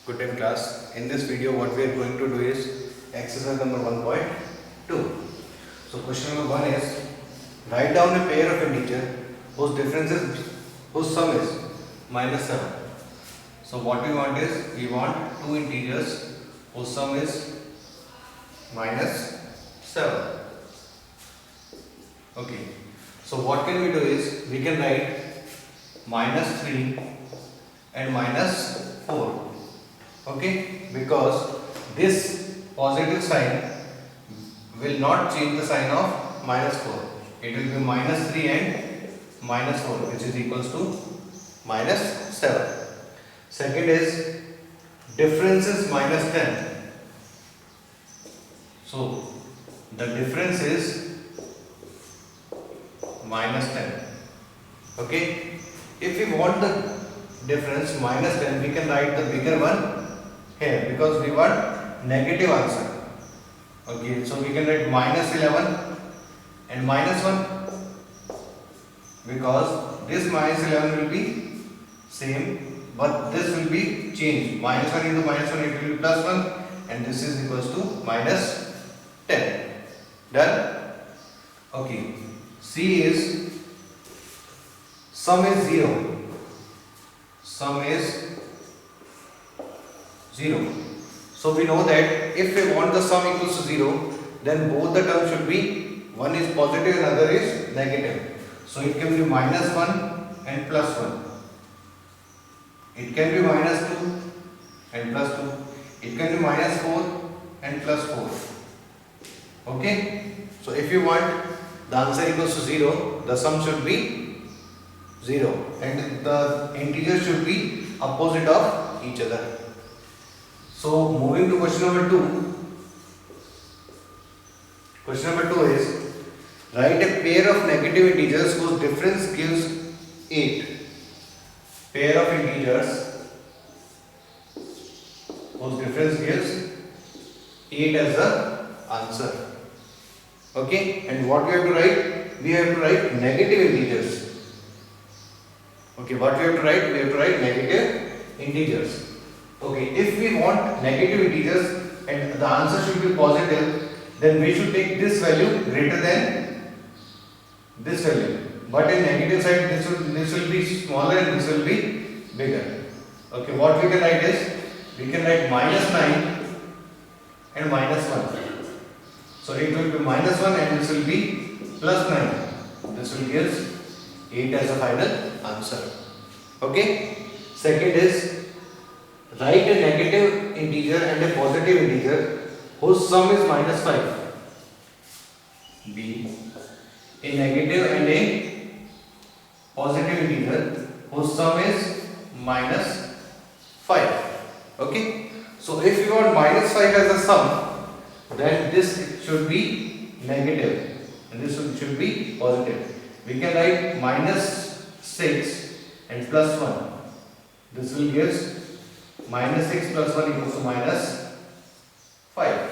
Good day class. In this video what we are going to do is exercise number 1.2. So question number 1 is write down a pair of integer whose sum is minus 7. So what we want is we want two integers whose sum is minus 7. Okay. So what can we do is we can write minus 3 and minus 4. Okay, because this positive sign will not change the sign of minus 4. It will be minus 3 and minus 4, which is equals to minus 7. Second is difference is minus 10. So the difference is minus 10. Okay, if we want the difference minus 10, we can write the bigger one here because we want negative answer. Okay, so we can write minus 11 and minus 1 because this minus 11 will be same, but this will be changed. Minus 1 into minus 1, it will be plus 1, and this is equals to minus 10. Done? Okay. C is sum is 0. Sum is 0. So we know that if we want the sum equals to 0, then both the terms should be, one is positive and other is negative. So it can be minus 1 and plus 1. It can be minus 2 and plus 2. It can be minus 4 and plus 4. Okay. So if you want the answer equals to 0, the sum should be 0 and the integers should be opposite of each other. So moving to question number 2. Question number 2 is write a pair of negative integers whose difference gives 8. Pair of integers whose difference gives 8 as the answer. Okay, and what we have to write? We have to write negative integers. Okay, what we have to write? We have to write negative integers. Okay, if we want negative integers and the answer should be positive, then we should take this value greater than this value. But in negative side, this will be smaller and this will be bigger. Okay, what we can write is, we can write minus 9 and minus 1. So it will be minus 1 and this will be plus 9. This will give 8 as a final answer. Okay. Second is write a negative integer and a positive integer whose sum is minus 5. B. A negative and a positive integer whose sum is minus 5. Okay. So if you want minus 5 as a sum, then this should be negative and this should be positive. We can write minus 6 and plus 1. This will give minus 6 plus 1 equals to minus 5.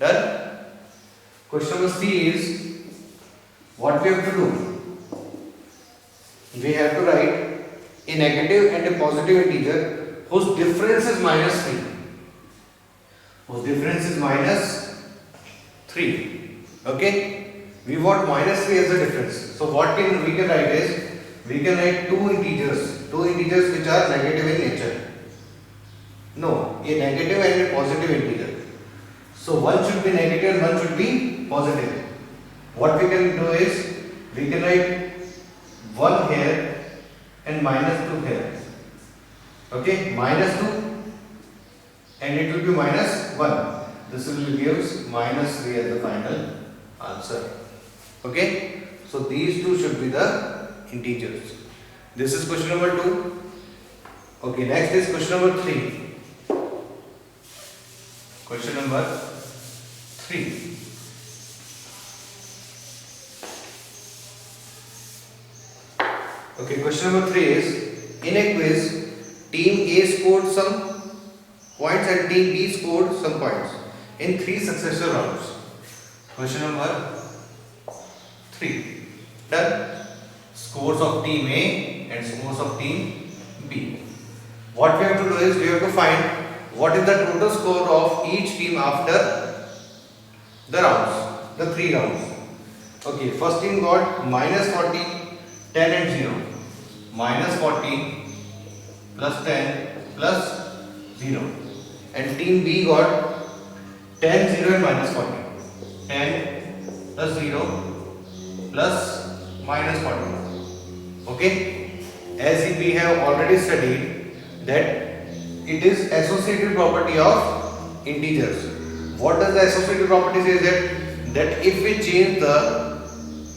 Done? Question number C is what we have to do? We have to write a negative and a positive integer whose difference is minus 3. Whose difference is minus 3. Okay? We want minus 3 as a difference. So what we can write is, we can write two integers which are negative in nature. No, a negative and a positive integer. So one should be negative and one should be positive. What we can do is, we can write 1 here and minus 2 here. Okay, minus 2 and it will be minus 1. This will give minus 3 as the final answer. Okay, so these two should be the integers. This is question number 2. Okay, next is question number 3. Question number 3. Okay, question number 3 is, in a quiz, team A scored some points and team B scored some points in 3 successive rounds. Question number 3. Done. Scores of team A and scores of team B. what we have to do is we have to find what is the total score of each team after the rounds, the 3 rounds. Okay, first team got minus 40, 10 and 0. Minus 40 plus 10 plus 0. And team B got 10, 0 and minus 40. 10 plus 0 plus minus 40. Okay, as if we have already studied that it is associative property of integers. What does the associative property say? That if we change the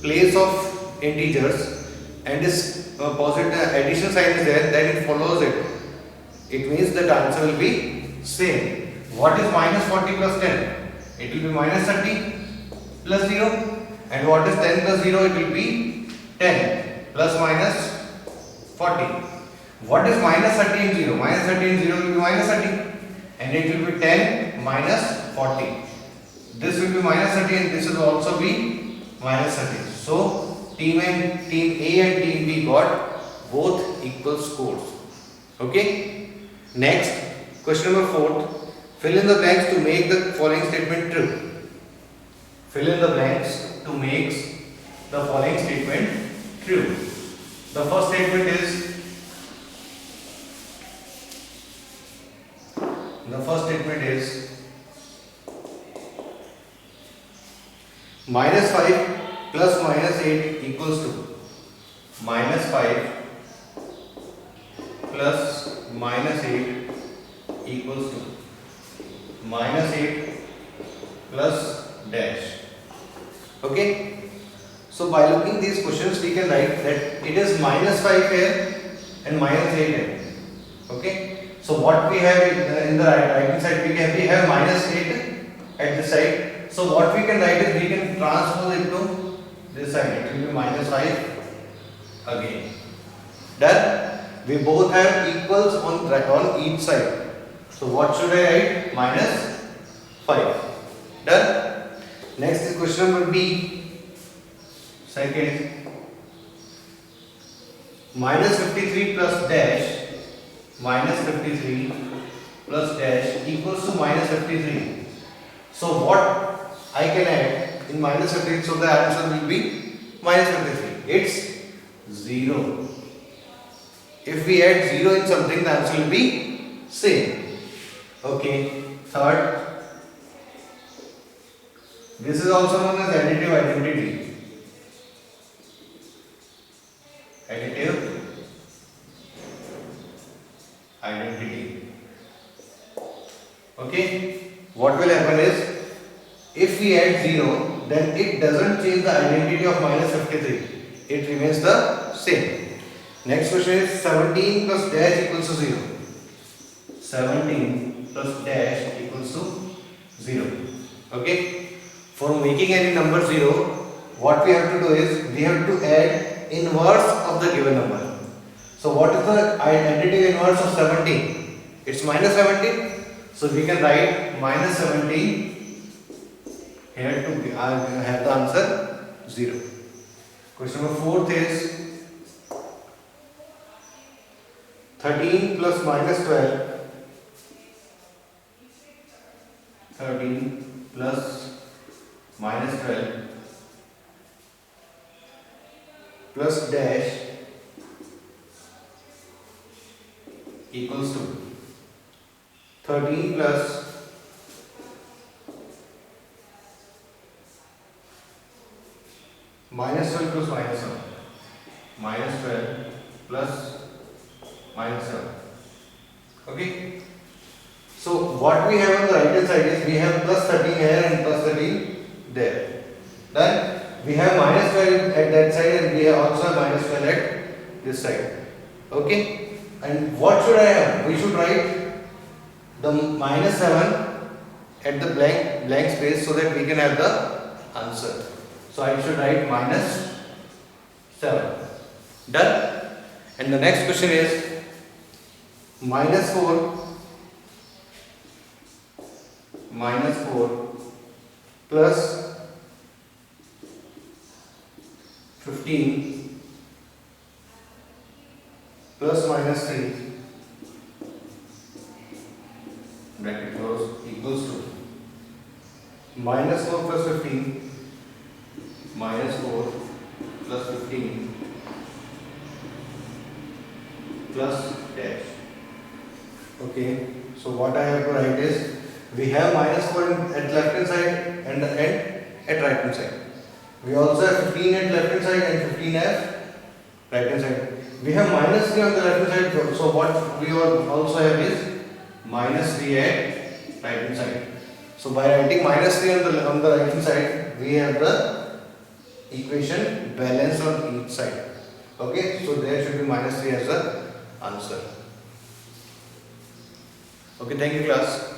place of integers and this positive addition sign is there, then it follows it. It means that answer will be same. What is minus 40 plus 10? It will be minus 30 plus 0. And what is 10 plus 0? It will be 10 plus minus 40. What is minus 30 and 0? Minus 30 and 0 will be minus 30. And it will be 10 minus 40. This will be minus 30 and this will also be minus 30. So team A and team B got both equal scores. Okay. Next, question number 4. Fill in the blanks to make the following statement true. Fill in the blanks to make the following statement true. The first statement is minus 5 plus minus 8 equals to minus 5 plus minus 8 equals to minus 8 plus dash. Okay. So by looking these questions we can write that it is minus 5 here and minus 8 here. Okay. So what we have in the right hand side, we have minus 8 at this side. So what we can write is we can transpose it to this side. It will be minus 5 again. Done. We both have equals on each side. So what should I write? Minus 5. Done. Next is question number B. Second, minus 53 plus dash, minus 53 plus dash equals to minus 53. So what I can add in minus 53, so the answer will be minus 53. It's 0. If we add 0 in something, the answer will be same. Okay. Third, this is also known as additive identity. Additive identity. Okay. What will happen is, if we add 0, then it doesn't change the identity of minus 53. It remains the same. Next question is 17 plus dash equals to 0. 17 plus dash equals to 0. Okay. For making any number 0, what we have to do is we have to add inverse of the given number. So what is the additive inverse of 17? It's minus 17. So we can write minus 17 here to have the answer 0. Question number 4 is 13 plus minus 12. 13 plus minus 12 plus dash equals to 13 plus minus 12 plus minus 7. Minus 12 plus minus 7. Okay. So what we have on the right hand side is we have plus 13 here and plus 13 there. Then we have minus 12 at that side and we have also minus 12 at this side. Okay. And what should I have? We should write the minus 7 at the blank space so that we can have the answer. So I should write minus 7. Done. And the next question is minus 4 plus 15 plus minus 3 bracket close, equals to minus 4 plus 15, minus 4 plus 15 plus dash. Okay, so what I have to write is, we have minus 4 at left hand side and at right hand side. We also have 15 at left hand side and 15 at right hand side. We have minus 3 on the left hand side, so what we also have is minus 3 at right hand side. So by writing minus 3 on the right hand side, we have the equation balanced on each side. Okay, so there should be minus 3 as the answer. Okay, thank you class.